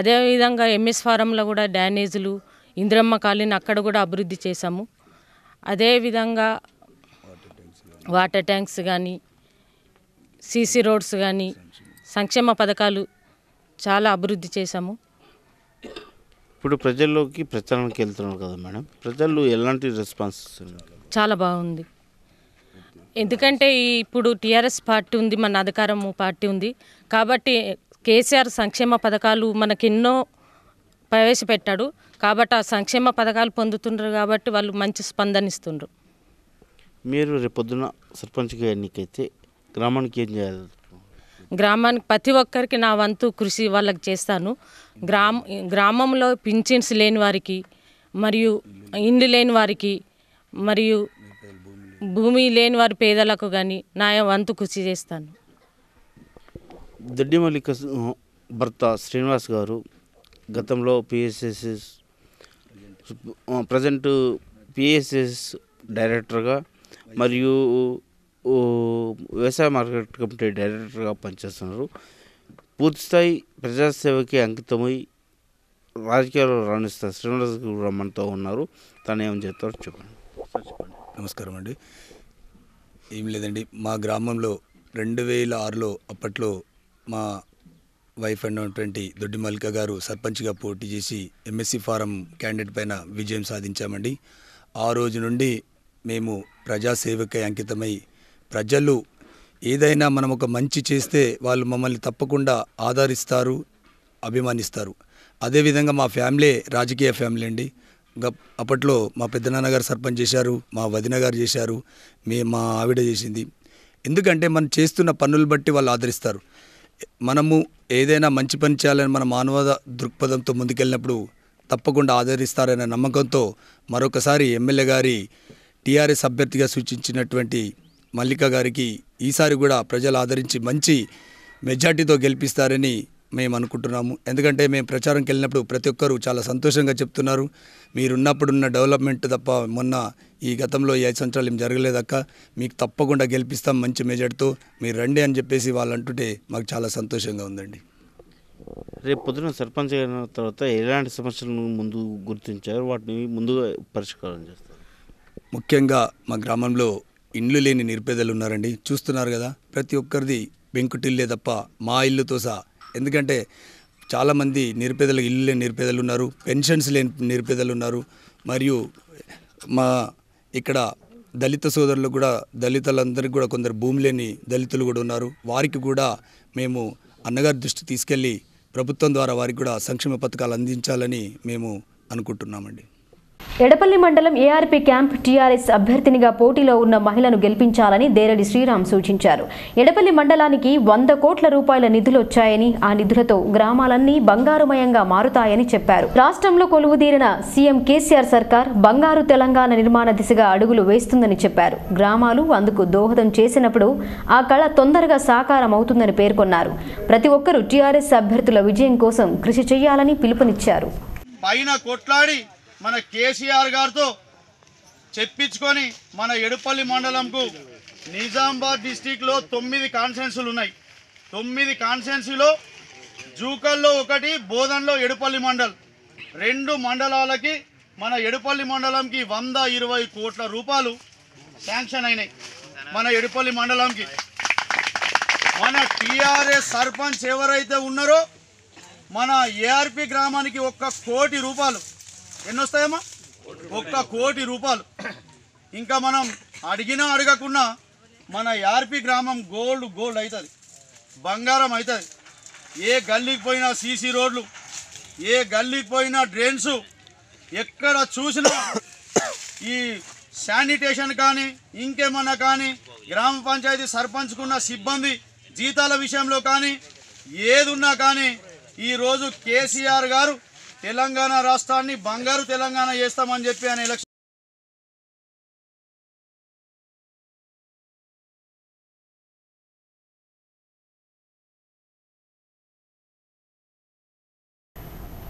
అదేవిధంగా ఎంఎస్ ఫారంలో కూడా డ్రైనేజీలు, ఇందిరమ్మ కాలనీ అక్కడ కూడా అభివృద్ధి చేశాము. అదేవిధంగా వాటర్ ట్యాంక్స్ కానీ, సీసీ రోడ్స్ కానీ, సంక్షేమ పథకాలు చాలా అభివృద్ధి చేశాము. ఇప్పుడు ప్రజల్లోకి ప్రచారానికి వెళ్తున్నారు కదా మేడం, ప్రజలు ఎలాంటి రెస్పాన్స్? చాలా బాగుంది. ఎందుకంటే ఇప్పుడు టీఆర్ఎస్ పార్టీ ఉంది, మన అధికారం పార్టీ ఉంది కాబట్టి కేసీఆర్ సంక్షేమ పథకాలు మనకెన్నో ప్రవేశపెట్టాడు. కాబట్టి ఆ సంక్షేమ పథకాలు పొందుతుండ్రు కాబట్టి వాళ్ళు మంచి స్పందనిస్తుండ్రు. మీరు రేపొద్దున సర్పంచ్గా ఎన్నికైతే గ్రామానికి ఏం చేయాలి? గ్రామానికి ప్రతి ఒక్కరికి నా వంతు కృషి వాళ్ళకి చేస్తాను. గ్రామంలో పింఛన్స్ లేని వారికి, మరియు ఇండ్లు లేని వారికి, మరియు భూమి లేని వారి పేదలకు కానీ నా వంతు కృషి చేస్తాను. దొడ్డి మల్లిక భర్త శ్రీనివాస్ గారు గతంలో పిఎస్ఎస్, ప్రజెంట్ పిఎస్ఎస్ డైరెక్టర్గా మరియు వ్యవసాయ మార్కెట్ కమిటీ డైరెక్టర్గా పనిచేస్తున్నారు. పూర్తిస్థాయి ప్రజాసేవకి అంకితమై రాజకీయాల్లో రాణిస్తారు శ్రీనివాస్ గారు మనతో ఉన్నారు. తను ఏమని చెప్తారో చెప్పండి. నమస్కారం అండి. ఏం లేదండి, మా గ్రామంలో 2006లో అప్పట్లో మా వైఫ్ అయినటువంటి దొడ్డి మల్లిక గారు సర్పంచ్గా పోటీ చేసి ఎంఎస్సి ఫారం క్యాండిడేట్ పైన విజయం సాధించామండి. ఆ రోజు నుండి మేము ప్రజాసేవకై అంకితమై, ప్రజలు ఏదైనా మనం ఒక మంచి చేస్తే వాళ్ళు మమ్మల్ని తప్పకుండా ఆదరిస్తారు, అభిమానిస్తారు. అదేవిధంగా మా ఫ్యామిలీ రాజకీయ ఫ్యామిలీ అండి. అప్పట్లో మా పెద్దనాన్నగారు సర్పంచ్ చేశారు, మా వదిన గారు చేశారు, మా ఆవిడ చేసింది. ఎందుకంటే మనం చేస్తున్న పనులు బట్టి వాళ్ళు ఆదరిస్తారు. మనము ఏదైనా మంచి పని చేయాలని మన మానవ దృక్పథంతో ముందుకెళ్ళినప్పుడు తప్పకుండా ఆదరిస్తారనే నమ్మకంతో మరొకసారి ఎమ్మెల్యే గారి టీఆర్ఎస్ అభ్యర్థిగా సూచించినటువంటి మల్లిక గారికి ఈసారి కూడా ప్రజలు ఆదరించి మంచి మెజార్టీతో గెలిపిస్తారని మేము అనుకుంటున్నాము. ఎందుకంటే మేము ప్రచారంకి వెళ్ళినప్పుడు ప్రతి ఒక్కరూ చాలా సంతోషంగా చెప్తున్నారు, మీరున్నప్పుడున్న డెవలప్మెంట్ తప్ప మొన్న ఈ గతంలో ఈ 5 సంవత్సరాలు ఏం జరగలేదక్క, మీకు తప్పకుండా గెలిపిస్తాం మంచి మెజార్టీతో, మీరు రండి అని చెప్పేసి వాళ్ళు అంటుంటే మాకు చాలా సంతోషంగా ఉందండి. రేపు పొద్దున సర్పంచ్ అయిన తర్వాత ఎలాంటి సమస్యలను ముందు గుర్తించారు, వాటిని ముందుగా పరిష్కారం చేస్తారు? ముఖ్యంగా మా గ్రామంలో ఇండ్లు లేని నిరుపేదలు ఉన్నారండి. చూస్తున్నారు కదా, ప్రతి ఒక్కరిది పెంకుటిల్లే తప్ప మా ఇల్లుతో సహా. ఎందుకంటే చాలామంది నిరుపేదలకు ఇల్లు లేని నిరుపేదలు ఉన్నారు, పెన్షన్స్ లేని నిరుపేదలు ఉన్నారు, మరియు మా ఇక్కడ దళిత సోదరులు కూడా, దళితులందరికీ కూడా కొందరు భూమి లేని దళితులు కూడా ఉన్నారు. వారికి కూడా మేము అన్నగారి దృష్టి తీసుకెళ్ళి ప్రభుత్వం ద్వారా వారికి కూడా సంక్షేమ పథకాలు అందించాలని మేము అనుకుంటున్నామండి. ఎడపల్లి మండలం ఏఆర్పీ క్యాంప్ టీఆర్ఎస్ అభ్యర్థినిగా పోటీలో ఉన్న మహిళను గెలిపించాలని దేరడి శ్రీరామ్ సూచించారు. ఎడపల్లి మండలానికి 100 కోట్ల రూపాయల నిధులు వచ్చాయని, ఆ నిధులతో గ్రామాలన్నీ బంగారుమయంగా మారుతాయని చెప్పారు. రాష్ట్రంలో కొలువుదీరిన సీఎం కేసీఆర్ సర్కార్ బంగారు తెలంగాణ నిర్మాణ దిశగా అడుగులు వేస్తుందని చెప్పారు. గ్రామాలు అందుకు దోహదం చేసినప్పుడు ఆ కళ తొందరగా సాకారం అవుతుందని పేర్కొన్నారు. ప్రతి ఒక్కరూ టీఆర్ఎస్ అభ్యర్థుల విజయం కోసం కృషి చేయాలని పిలుపునిచ్చారు. పైన కొట్లాడి మన కేసీఆర్ గారితో చెప్పించుకొని మన ఎడుపల్లి మండలంకు నిజామాబాద్ డిస్టిక్లో 9 కాన్స్టిట్యున్సీలు ఉన్నాయి. 9 కాన్స్టిట్యున్సీలో జూకల్లో ఒకటి, బోధన్లో ఎడుపల్లి మండల్, 2 మండలాలకి మన ఎడుపల్లి మండలంకి 120 కోట్ల రూపాయలు శాంక్షన్ అయినాయి. మన ఎడుపల్లి మండలంకి మన టీఆర్ఎస్ సర్పంచ్ ఎవరైతే ఉన్నారో మన ఏఆర్పి గ్రామానికి 1 కోటి రూపాయలు ఎన్ని వస్తాయమ్మా? 1 కోటి రూపాయలు. ఇంకా మనం అడిగినా అడగకుండా మన ఏఆర్పి గ్రామం గోల్డ్ అవుతుంది, బంగారం అవుతుంది. ఏ గల్లీకి పోయినా సీసీ రోడ్లు, ఏ గల్లీకి పోయినా డ్రైన్స్, ఎక్కడ చూసినా ఈ శానిటేషన్ కానీ ఇంకేమన్నా కానీ, గ్రామ పంచాయతీ సర్పంచ్కున్న సిబ్బంది జీతాల విషయంలో కానీ ఏది ఉన్నా కానీ ఈరోజు కేసీఆర్ గారు తెలంగాణ రాష్ట్రాన్ని బంగారు తెలంగాణ చేస్తామని చెప్పి ఆయన ఎలక్షన్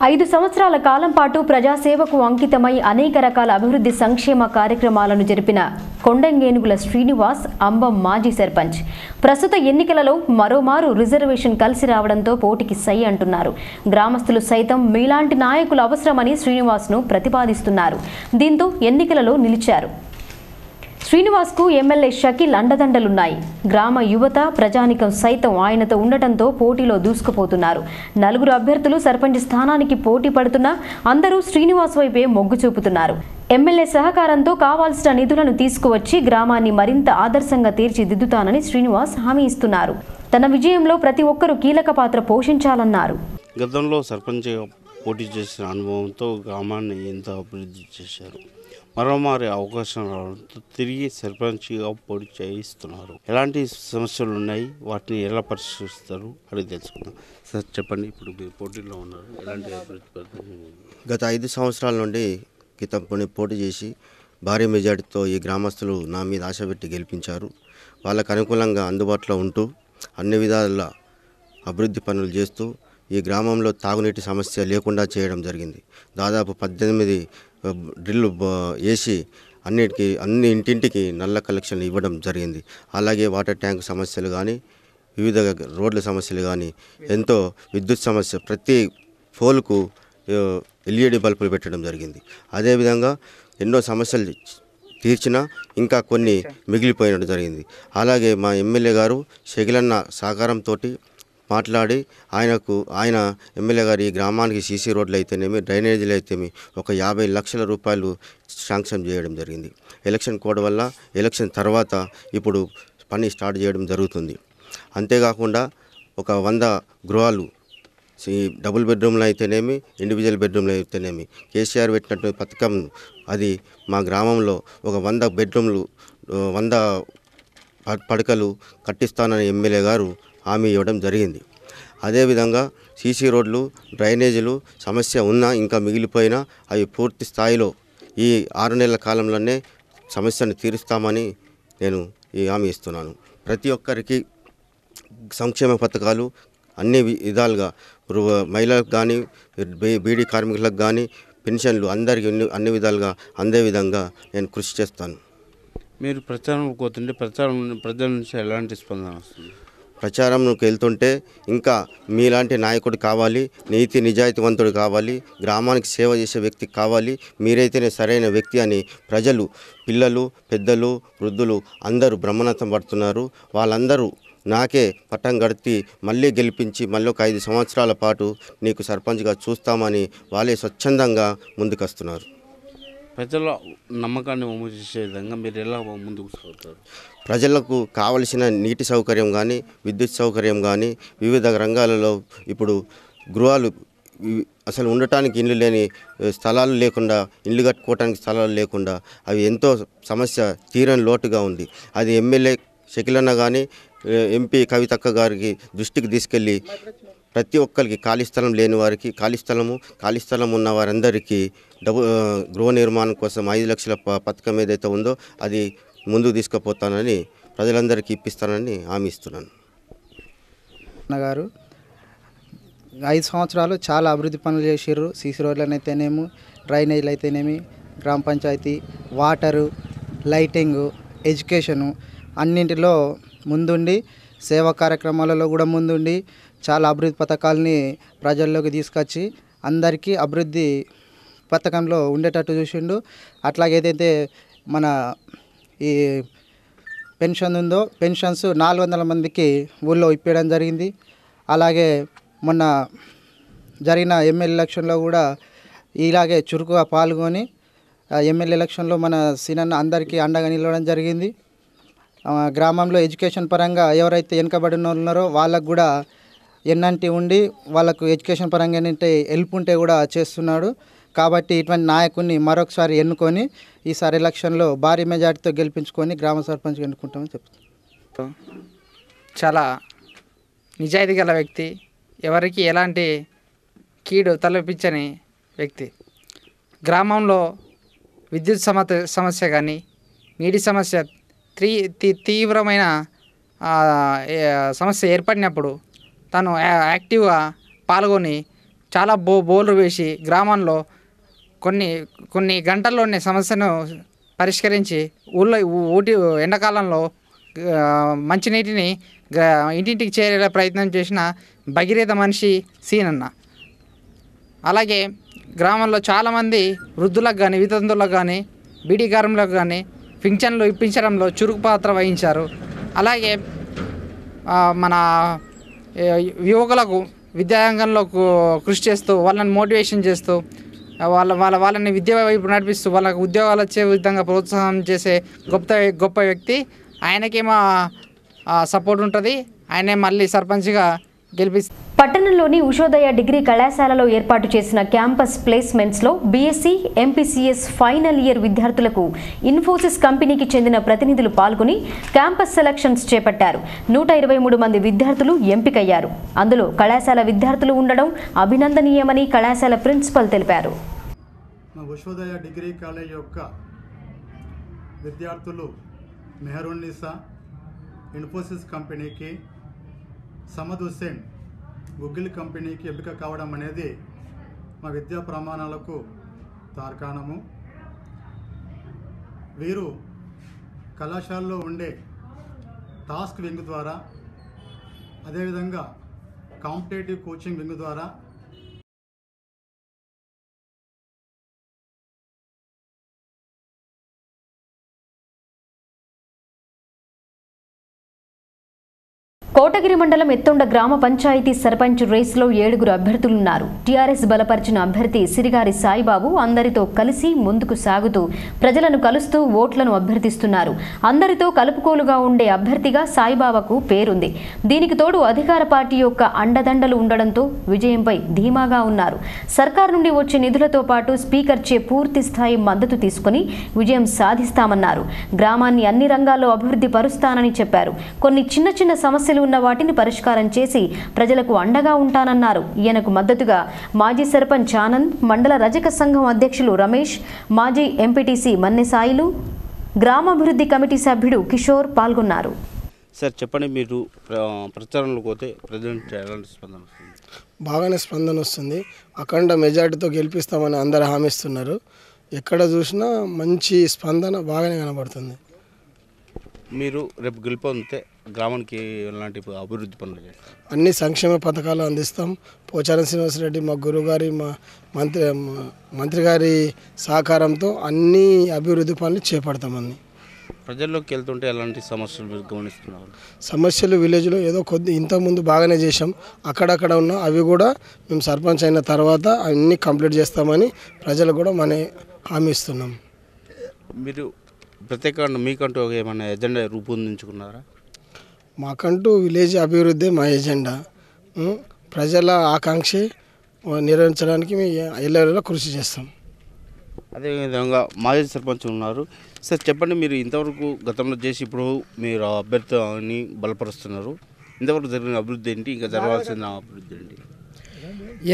5 సంవత్సరాల కాలం పాటు ప్రజాసేవకు అంకితమై అనేక రకాల అభివృద్ధి సంక్షేమ కార్యక్రమాలను జరిపిన కొండంగేనుగుల శ్రీనివాస్ అంబం మాజీ సర్పంచ్ ప్రస్తుత ఎన్నికలలో మరోమారు రిజర్వేషన్ కలిసి రావడంతో పోటీకి సై అంటున్నారు. గ్రామస్తులు సైతం మీలాంటి నాయకులు అవసరమని శ్రీనివాస్ను ప్రతిపాదిస్తున్నారు. దీంతో ఎన్నికలలో నిలిచారు. శ్రీనివాస్కు ఎమ్మెల్యే షకీల్ అండదండలున్నాయి. గ్రామ యువత ప్రజానికం సైతం ఆయనతో ఉండటంతో పోటీలో దూసుకుపోతున్నారు. 4 అభ్యర్థులు సర్పంచ్ స్థానానికి పోటీ పడుతున్నా అందరూ శ్రీనివాస్ వైపే మొగ్గు చూపుతున్నారు. ఎమ్మెల్యే సహకారంతో కావాల్సిన నిధులను తీసుకువచ్చి గ్రామాన్ని మరింత ఆదర్శంగా తీర్చిదిద్దుతానని శ్రీనివాస్ హామీ ఇస్తున్నారు. తన విజయంలో ప్రతి ఒక్కరూ కీలక పాత్ర పోషించాలన్నారు. గతంలో సర్పంచ్గా పోటీ చేసిన అనుభవంతో గ్రామాన్ని ఎంతో అభివృద్ధి చేశారు. మరోమారి అవకాశం రావడంతో తిరిగి సర్పంచ్గా పోటీ చేయిస్తున్నారు. ఎలాంటి సమస్యలు ఉన్నాయి, వాటిని ఎలా పరిష్కరిస్తారు అని తెలుసుకుందాం. సార్ చెప్పండి, ఇప్పుడు మీరు పోటీలో ఉన్నారు, ఎలాంటి అభివృద్ధి? గత 5 సంవత్సరాల నుండి క్రితం పోటీ చేసి భారీ మెజార్టీతో ఈ గ్రామస్తులు నా మీద ఆశ పెట్టి గెలిపించారు. వాళ్ళకు అనుకూలంగా అందుబాటులో ఉంటూ అన్ని విధాల అభివృద్ధి పనులు చేస్తూ ఈ గ్రామంలో తాగునీటి సమస్య లేకుండా చేయడం జరిగింది. దాదాపు 18 డ్రిల్లు వేసి అన్ని ఇంటింటికి నల్ల కలెక్షన్లు ఇవ్వడం జరిగింది. అలాగే వాటర్ ట్యాంక్ సమస్యలు కానీ, వివిధ రోడ్ల సమస్యలు కానీ, ఎంతో విద్యుత్ సమస్య ప్రతి పోల్కు LED బల్బులు పెట్టడం జరిగింది. అదేవిధంగా ఎన్నో సమస్యలు తీర్చినా ఇంకా కొన్ని మిగిలిపోయినట్టు జరిగింది. అలాగే మా ఎమ్మెల్యే గారు షకీలన్న సహకారంతో మాట్లాడి ఆయన ఎమ్మెల్యే గారు ఈ గ్రామానికి సీసీ రోడ్లు అయితేనేమి, డ్రైనేజీలు అయితేమి 50 లక్షల రూపాయలు శాంక్షన్ చేయడం జరిగింది. ఎలక్షన్ కోడ్ వల్ల ఎలక్షన్ తర్వాత ఇప్పుడు పని స్టార్ట్ చేయడం జరుగుతుంది. అంతేకాకుండా 100 గృహాలు, డబుల్ బెడ్రూమ్లు అయితేనేమి, ఇండివిజువల్ బెడ్రూమ్లు అయితేనేమి కేసీఆర్ పెట్టినట్టు పథకం అది మా గ్రామంలో 100 బెడ్రూమ్లు 100 పడకలు కట్టిస్తానని ఎమ్మెల్యే గారు హామీ ఇవ్వడం జరిగింది. అదేవిధంగా సీసీ రోడ్లు, డ్రైనేజీలు సమస్య ఉన్నా ఇంకా మిగిలిపోయినా అవి పూర్తి స్థాయిలో ఈ 6 నెలల కాలంలోనే సమస్యను తీరుస్తామని నేను ఈ హామీ ఇస్తున్నాను. ప్రతి ఒక్కరికి సంక్షేమ పథకాలు అన్ని విధాలుగా మహిళలకు కానీ బీడీ కార్మికులకు కానీ పెన్షన్లు అందరికీ అన్ని విధాలుగా అందే విధంగా నేను కృషి చేస్తాను. మీరు ప్రచారంలోకి పోతుంటే ప్రజల నుంచి ఎలాంటి స్పందన వస్తుంది? ప్రచారంలోకి వెళ్తుంటే ఇంకా మీలాంటి నాయకుడు కావాలి, నీతి నిజాయితీవంతుడు కావాలి, గ్రామానికి సేవ చేసే వ్యక్తి కావాలి, మీరైతేనే సరైన వ్యక్తి అని ప్రజలు, పిల్లలు, పెద్దలు, వృద్ధులు అందరూ బ్రహ్మరథం పడుతున్నారు. వాళ్ళందరూ నాకే పట్టం గడిపి మళ్ళీ గెలిపించి మళ్ళీ ఒక 5 సంవత్సరాల పాటు నీకు సర్పంచ్గా చూస్తామని వాళ్ళే స్వచ్ఛందంగా ముందుకొస్తున్నారు. ప్రజల నమ్మకాన్ని వమ్ము చేసే విధంగా మీరు ఎలా ముందుకు సాగుతారు? ప్రజలకు కావలసిన నీటి సౌకర్యం కానీ, విద్యుత్ సౌకర్యం కానీ, వివిధ రంగాలలో ఇప్పుడు గృహాలు అసలు ఉండటానికి ఇల్లు లేని స్థలాలు లేకుండా, ఇల్లు కట్టుకోవడానికి స్థలాలు లేకుండా అవి ఎంతో సమస్య తీరని లోటుగా ఉంది. అది ఎమ్మెల్యే షకీలన్న కానీ ఎంపీ కవితక్క గారికి దృష్టికి తీసుకెళ్ళి ప్రతి ఒక్కరికి ఖాళీ స్థలం లేని వారికి ఖాళీ స్థలం ఉన్న వారందరికీ గృహ నిర్మాణం కోసం 5 లక్షల పథకం ఏదైతే ఉందో అది ముందుకు తీసుకుపోతానని ప్రజలందరికీ ఇప్పిస్తానని హామీ ఇస్తున్నాను. గారు 5 సంవత్సరాలు చాలా అభివృద్ధి పనులు చేసిర్రు. సీసీ రోడ్లను అయితేనేమి, డ్రైనేజీలు అయితేనేమి, గ్రామ పంచాయతీ, వాటరు, లైటింగు, ఎడ్యుకేషను అన్నింటిలో ముందుండి, సేవా కార్యక్రమాలలో కూడా ముందుండి చాలా అభివృద్ధి పథకాలని ప్రజల్లోకి తీసుకొచ్చి అందరికీ అభివృద్ధి పథకంలో ఉండేటట్టు చూసిండు. అట్లాగే ఏదైతే మన ఈ పెన్షన్ ఉందో పెన్షన్స్ 400 మందికి ఊళ్ళో ఇప్పించడం జరిగింది. అలాగే మొన్న జరిగిన ఎమ్మెల్యే ఎలక్షన్లో కూడా ఇలాగే చురుకుగా పాల్గొని ఎమ్మెల్యే ఎలక్షన్లో మన సీనన్న అందరికీ అండగా నిలవడం జరిగింది. గ్రామంలో ఎడ్యుకేషన్ పరంగా ఎవరైతే వెనుకబడిన ఉన్నారో వాళ్ళకు కూడా ఎన్నంటి ఉండి వాళ్ళకు ఎడ్యుకేషన్ పరంగా ఏంటంటే హెల్ప్ ఉంటే కూడా చేస్తున్నాడు. కాబట్టి ఇటువంటి నాయకుడిని మరొకసారి ఎన్నుకొని ఈసారి ఎలక్షన్లో భారీ మెజార్టీతో గెలిపించుకొని గ్రామ సర్పంచ్ ఎన్నుకుంటామని చెప్తాను. చాలా నిజాయితీ గల వ్యక్తి, ఎవరికి ఎలాంటి కీడు తలపించని వ్యక్తి. గ్రామంలో విద్యుత్ సమస్య కానీ, నీటి సమస్య తీవ్రమైన సమస్య ఏర్పడినప్పుడు తను యాక్టివ్గా పాల్గొని చాలా బోర్లు వేసి గ్రామంలో కొన్ని గంటల్లోనే సమస్యను పరిష్కరించి ఎండాకాలంలో మంచినీటిని ఇంటింటికి చేరేలా ప్రయత్నం చేసిన భగీరథ మనిషి సీనన్న. అలాగే గ్రామంలో చాలామంది వృద్ధులకు కానీ, వితంతువులకు కానీ, బీడీ కార్మికులకు కానీ పింఛన్లు ఇప్పించడంలో చురుకు పాత్ర వహించారు. అలాగే మన యువకులకు విద్యారంగంలో కృషి చేస్తూ వాళ్ళని మోటివేషన్ చేస్తూ వాళ్ళని విద్య వైపు నడిపిస్తూ వాళ్ళకు ఉద్యోగాలు వచ్చే విధంగా ప్రోత్సాహం చేసే గొప్ప వ్యక్తి. ఆయనకేమో సపోర్ట్ ఉంటుంది. ఆయనే మళ్ళీ సర్పంచ్గా గెలిపిస్తారు. పట్టణంలోని ఉషోదయ డిగ్రీ కళాశాలలో ఏర్పాటు చేసిన క్యాంపస్ ప్లేస్మెంట్స్లో బీఎస్సీ, ఎంపీసీఎస్ ఫైనల్ ఇయర్ విద్యార్థులకు ఇన్ఫోసిస్ కంపెనీకి చెందిన ప్రతినిధులు పాల్గొని క్యాంపస్ సెలక్షన్స్ చేపట్టారు. 123 మంది విద్యార్థులు ఎంపికయ్యారు. అందులో కళాశాల విద్యార్థులు ఉండడం అభినందనీయమని కళాశాల ప్రిన్సిపల్ తెలిపారు. ఉషోదయ డిగ్రీ కాలేజ్ యొక్క విద్యార్థులు మెహరున్నిసా ఇన్ఫోసిస్ కంపెనీకి, సమద్ హుస్సేన్ గుగ్గిల్ కంపెనీకి ఎంపిక కావడం అనేది మా విద్యా ప్రమాణాలకు తార్కాణము. వీరు కళాశాలలో ఉండే టాస్క్ వింగ్ ద్వారా, అదేవిధంగా కాంపిటేటివ్ కోచింగ్ వింగ్ ద్వారా కోటగిరి మండలం ఎత్తొండ గ్రామ పంచాయతీ సర్పంచ్ రేసులో 7 అభ్యర్థులున్నారు. టీఆర్ఎస్ బలపరిచిన అభ్యర్థి సిరిగారి సాయిబాబు అందరితో కలిసి ముందుకు సాగుతూ ప్రజలను కలుస్తూ ఓట్లను అభ్యర్థిస్తున్నారు. అందరితో కలుపుకోలుగా ఉండే అభ్యర్థిగా సాయిబాబాకు పేరుంది. దీనికి తోడు అధికార పార్టీ యొక్క అండదండలు ఉండడంతో విజయంపై ధీమాగా ఉన్నారు. సర్కార్ నుండి వచ్చే నిధులతో పాటు స్పీకర్ చే పూర్తి స్థాయి మద్దతు తీసుకుని విజయం సాధిస్తామన్నారు. గ్రామాన్ని అన్ని రంగాల్లో అభివృద్ధి పరుస్తానని చెప్పారు. కొన్ని చిన్న సమస్యలు ఉన్న వాటిని పరిష్కారం చేసి ప్రజలకు అండగా ఉంటానన్నారు. ఈయనకు మద్దతుగా మాజీ సర్పంచ్ ఆనంద్, మండల రజక సంఘం అధ్యక్షులు రమేష్, మాజీ ఎంపీటీసీ మన్నెసాయిలు, గ్రామాభివృద్ధి కమిటీ సభ్యుడు కిషోర్ పాల్గొన్నారు. సార్ చెప్పండి, మీరు ప్రచారంలోకి పోతే ప్రజెంట్ ఎలాంటి స్పందన వస్తుంది? బాగానే స్పందన వస్తుంది. అఖండ మెజార్టీతో గెలిపిస్తామని అందరు హామీస్తున్నారు. ఎక్కడ చూసినా మంచి స్పందన బాగానే కనబడుతుంది. మీరు రేపు గెలుపొందితే గ్రామానికి ఎలాంటి అభివృద్ధి పనులు చేస్తారు? అన్ని సంక్షేమ పథకాలు అందిస్తాం. పోచారం శ్రీనివాసరెడ్డి మా గురువుగారి మా మంత్రి గారి సహకారంతో అన్ని అభివృద్ధి పనులు చేపడతామని. ప్రజల్లోకి వెళ్తుంటే ఎలాంటి సమస్యలు మీరు గమనిస్తున్నారు? సమస్యలు విలేజ్లో ఏదో ఇంతకుముందు బాగానే చేసాం, అక్కడక్కడ ఉన్న అవి కూడా మేము సర్పంచ్ అయిన తర్వాత అన్నీ కంప్లీట్ చేస్తామని ప్రజలు కూడా హామీ ఇస్తున్నాం. మీరు ప్రత్యేకంగా మీకంటూ ఏమైనా ఎజెండా రూపొందించుకున్నారా? మాకంటూ విలేజ్ అభివృద్ధి మా ఎజెండా. ప్రజల ఆకాంక్ష నెరవేర్చడానికి మేము ఎల్లవేళలా కృషి చేస్తాం. అదేవిధంగా మాజీ సర్పంచ్ ఉన్నారు. సార్ చెప్పండి, మీరు ఇంతవరకు గతంలో చేసి ఇప్పుడు మీరు అభ్యర్థిని బలపరుస్తున్నారు. ఇంతవరకు జరిగిన అభివృద్ధి ఏంటి, ఇంకా జరగాల్సిన అభివృద్ధి ఏంటి?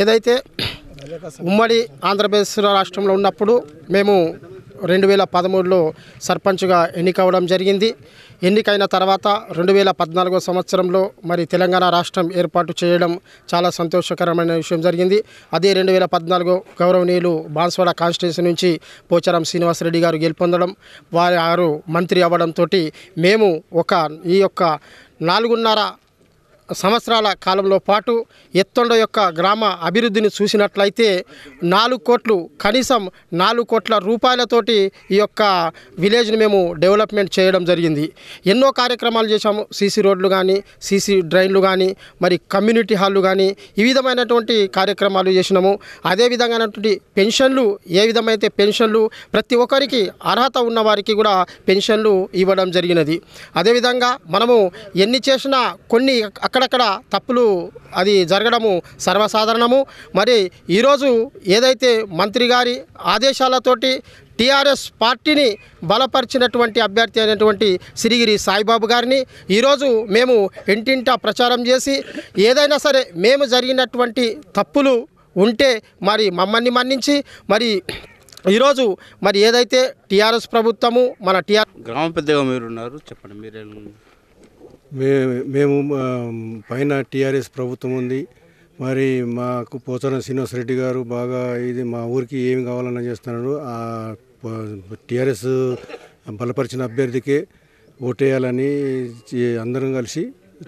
ఏదైతే ఉమ్మడి ఆంధ్రప్రదేశ్ రాష్ట్రంలో ఉన్నప్పుడు మేము 2013లో సర్పంచ్గా ఎన్నికవడం జరిగింది. ఎన్నికైన తర్వాత 2014 సంవత్సరంలో మరి తెలంగాణ రాష్ట్రం ఏర్పాటు చేయడం చాలా సంతోషకరమైన విషయం జరిగింది. అదే 2014 గౌరవనీయులు బాన్స్వాడ కాన్స్టిట్యూన్సీ నుంచి పోచారం శ్రీనివాసరెడ్డి గారు గెలుపొందడం, వారు మంత్రి అవ్వడంతో మేము ఈ యొక్క 4.5 సంవత్సరాల కాలంలో పాటు ఎత్తండ యొక్క గ్రామ అభివృద్ధిని చూసినట్లయితే 4 కోట్లు, కనీసం 4 కోట్ల రూపాయలతోటి ఈ యొక్క విలేజ్ని మేము డెవలప్మెంట్ చేయడం జరిగింది. ఎన్నో కార్యక్రమాలు చేశాము. సీసీ రోడ్లు కానీ, సీసీ డ్రైన్లు కానీ, మరి కమ్యూనిటీ హాళ్ళు కానీ, ఈ విధమైనటువంటి కార్యక్రమాలు చేసినాము. అదేవిధంగానటువంటి పెన్షన్లు, ఏ విధమైతే పెన్షన్లు ప్రతి ఒక్కరికి అర్హత ఉన్న వారికి కూడా పెన్షన్లు ఇవ్వడం జరిగినది. అదేవిధంగా మనము ఎన్ని చేసినా కొన్ని అక్కడక్కడ తప్పులు అది జరగడము సర్వసాధారణము. మరి ఈరోజు ఏదైతే మంత్రి గారి ఆదేశాలతోటి టీఆర్ఎస్ పార్టీని బలపరిచినటువంటి అభ్యర్థి అయినటువంటి సిరిగిరి సాయిబాబు గారిని ఈరోజు మేము ఇంటింటా ప్రచారం చేసి ఏదైనా సరే మేము జరిగినటువంటి తప్పులు ఉంటే మరి మమ్మల్ని మన్నించి మరి ఈరోజు మరి ఏదైతే టీఆర్ఎస్ ప్రభుత్వము మన గ్రామ పెద్దగా మీరు ఉన్నారు, చెప్పండి మీరే. మేము పైన టీఆర్ఎస్ ప్రభుత్వం ఉంది. మరి మాకు పోచారం శ్రీనివాసరెడ్డి గారు బాగా ఇది మా ఊరికి ఏమి కావాలన్నా చేస్తున్నాడు. ఆ టీఆర్ఎస్ బలపరిచిన అభ్యర్థికే ఓటేయాలని అందరం కలిసి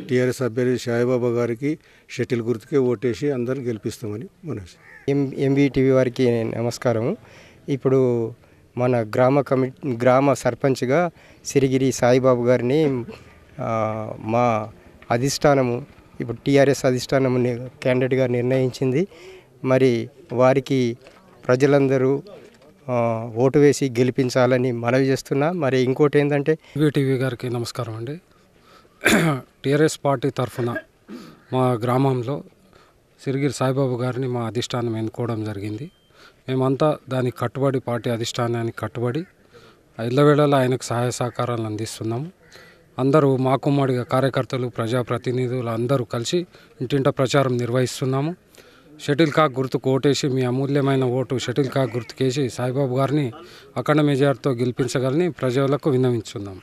టీఆర్ఎస్ అభ్యర్థి సాయిబాబా గారికి షటిల్ గుర్తుకే ఓటేసి అందరం గెలిపిస్తామని మనసు. ఎంబీటీవీ వారికి నమస్కారం. ఇప్పుడు మన గ్రామ సర్పంచ్గా సిరిగిరి సాయిబాబు గారిని మా అధిష్టానము, ఇప్పుడు టీఆర్ఎస్ అధిష్టానము క్యాండిడేట్గా నిర్ణయించింది. మరి వారికి ప్రజలందరూ ఓటు వేసి గెలిపించాలని మనవి చేస్తున్నా. మరి ఇంకోటి ఏంటంటే ఎంబీటీవీ గారికి నమస్కారం అండి. టీఆర్ఎస్ పార్టీ తరఫున మా గ్రామంలో సిరిగిరి సాయిబాబు గారిని మా అధిష్టానం ఎన్నుకోవడం జరిగింది. మేమంతా దానికి కట్టుబడి, పార్టీ అధిష్టానానికి కట్టుబడి ఎల్లవేళలా ఆయనకు సహాయ సహకారాలు అందిస్తున్నాము. అందరూ మాకుమ్మడిగా కార్యకర్తలు, ప్రజాప్రతినిధులు అందరూ కలిసి ఇంటింట ప్రచారం నిర్వహిస్తున్నాము. షటిల్ కాక్ గుర్తుకు ఓటేసి మీ అమూల్యమైన ఓటు షటిల్ కాక్ గుర్తుకేసి సాయిబాబు గారిని అఖండ మెజార్టీతో గెలిపించగలని ప్రజలకు విన్నవించున్నాము.